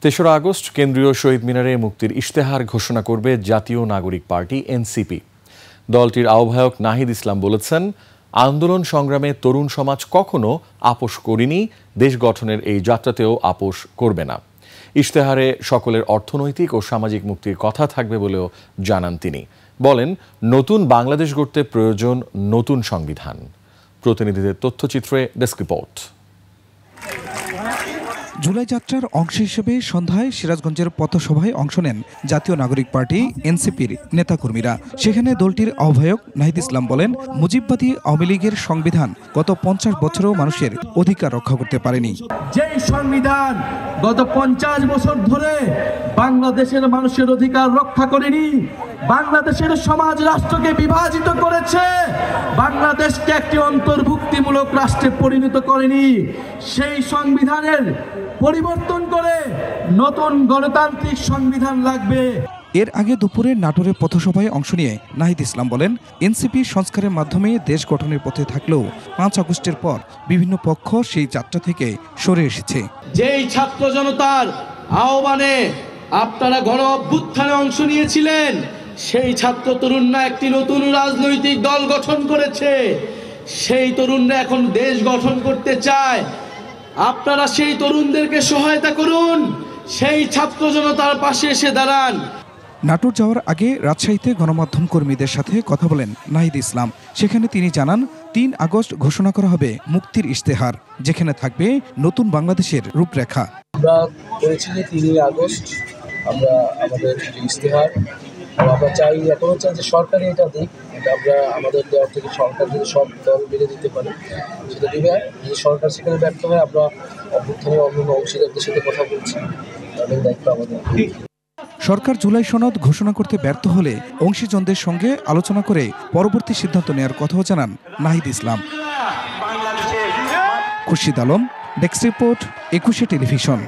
৩রা August কেন্দ্রীয় শহীদ মিনারে মুক্তির ইশতেহার ঘোষণা করবে জাতীয় নাগরিক পার্টি এনসিপি। দলটির আহ্বায়ক নাহিদ ইসলাম বলেছেন, আন্দোলন সংগ্রামে তরুণ সমাজ কখনো আপোষ করেনি, দেশ গঠনের এই যাত্রাতেও আপোষ করবে না। ইশতেহারে সকলের অর্থনৈতিক ও সামাজিক মুক্তির কথা থাকবে বলেও জানান তিনি। বলেন, নতুন বাংলাদেশ গড়তে প্রয়োজন নতুন সংবিধান। প্রতিনিধিদের তথ্যচিত্রে ডেস্ক রিপোর্ট। জুলাই যাত্রার অংশ হিসেবে সন্ধ্যায় সিরাজগঞ্জের পথসভায় অংশ নেন জাতীয় নাগরিক পার্টি এনসিপির নেতাকর্মীরা। সেখানে দলটির আহ্বায়ক নাহিদ ইসলাম বলেন, মুজিববাদী আওয়ামী লীগের সংবিধান গত 50 বছরেও মানুষের অধিকার রক্ষা করতে পারেনি। যেই সংবিধান গত 50 বছর ধরে বাংলাদেশের মানুষের অধিকার রক্ষা করেনি, বাংলাদেশের সমাজ রাষ্ট্রকে বিভাজিত করেছে, বাংলাদেশকে একটি অন্তর্ভুক্তিমূলক রাষ্ট্রে পরিণত করেনি, সেই সংবিধানের পরিবর্তন করে নতুন গণতান্ত্রিক সংবিধান লাগবে। এর আগে দুপুরে নাটোরে পথসভায় অংশ নিয়ে নাহিদ ইসলাম বলেন, এনসিপি সংস্কারের মাধ্যমে দেশ গঠনের পথে থাকলেও 5 আগস্টের পর বিভিন্ন পক্ষ সেই যাত্রা থেকে সরে এসেছে। যেই ছাত্র জনতার আহ্বানে আপনারা গণ অভ্যুত্থানে অংশ নিয়েছিলেন, সেই ছাত্র তরুণরা একটি নতুন রাজনৈতিক দল গঠন করেছে। সেই তরুণরা এখন দেশ গঠন করতে চায়। আপনারা সেই তরুণদেরকে সহায়তা করুন, সেই ছাত্র জনতার পাশে এসে দাঁড়ান। নাটোর যাওয়ার আগে রাজশাহীতে গণমাধ্যম কর্মীদের সাথে কথা বলেন নাহিদ ইসলাম। সেখানে তিনি জানান, 3 আগস্ট ঘোষণা করা হবে মুক্তির ইশতেহার, যেখানে থাকবে নতুন বাংলাদেশের রূপরেখা। আমরা করেছি যে 3 আগস্ট আমরা আমাদের ইশতেহার, আমরা চাই, এখনো চাই যে সরকারি এটা দিক, আমরা আমাদের দেওয়ার থেকে সরকার যদি সব দল বেড়ে দিতে পারে সেটা দিবে। যদি সরকার সেখানে ব্যর্থ হয়, আমরা অভ্যুত্থানের অন্যান্য অংশীদারদের সাথে কথা বলছি, তাদের দায়িত্ব আমাদের। সরকার জুলাই সনদ ঘোষণা করতে ব্যর্থ হলে অংশীজনদের সঙ্গে আলোচনা করে পরবর্তী সিদ্ধান্ত নেওয়ার কথাও জানান Nahid Islam. Khurshid Alam, desk report, 21 television.